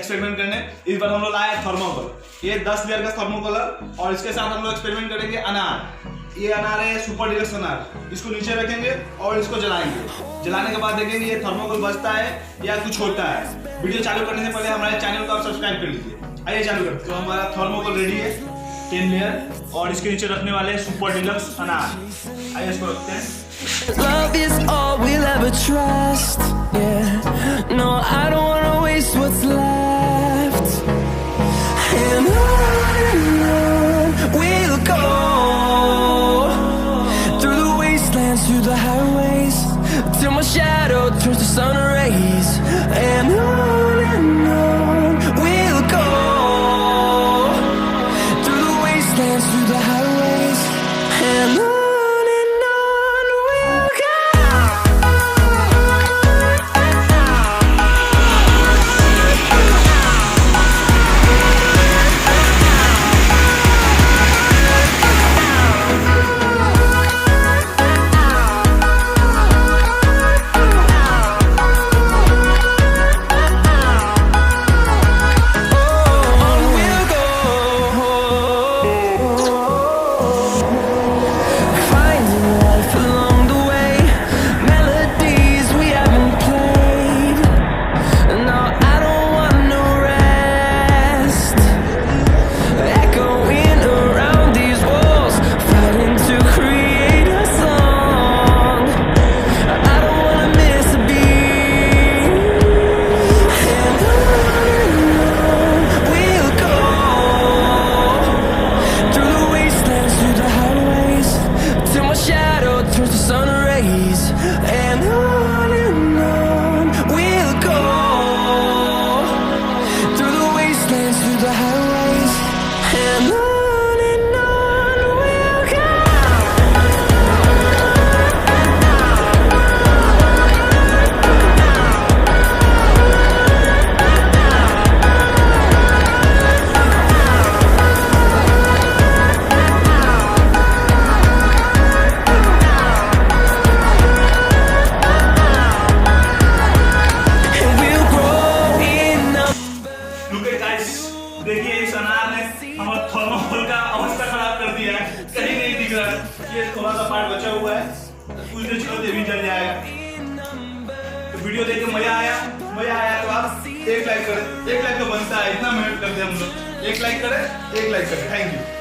Experiment करने। इस बार हम लोग लाए थर्मोकोल। ये 10 लेयर का थर्मोकोल और इसके साथ हम लोग एक्सपेरिमेंट करेंगे अनार। ये अनार है सुपर डिलक्स अनार। इसको नीचे रखेंगे और इसको जलाएंगे। जलाने के बाद देखेंगे ये थर्मोकोल बचता है या कुछ होता है। वीडियो चालू करने से पहले हमारे चैनल को आप सब्सक्राइब कर लीजिए। आइए चालू करते हैं। तो हमारा थर्मोकोल रेडी है 10 लेयर और इसके नीचे रखने वाले हैं सुपर डिलक्स अनार। आइए इसको रखते हैं। Love is all we'll ever trust. Yeah, no, I don't wanna waste what's left. And on we'll go through the wastelands, through the highways, till my shadow turns to sun rays. And on we'll go through the wastelands, through the highways, and on. देखिए इस अनार ने हमारे thermocol का अवस्था खराब कर दिया है। कहीं नहीं दिख रहा है। ये थोड़ा सा पार्ट बचा हुआ है, कुछ देर छोड़ते भी जल जाएगा। तो वीडियो देख के मजा आया तो आप एक लाइक करें। एक लाइक तो बनता है, इतना मेहनत करते हैं हम लोग। एक लाइक करें, थैंक यू।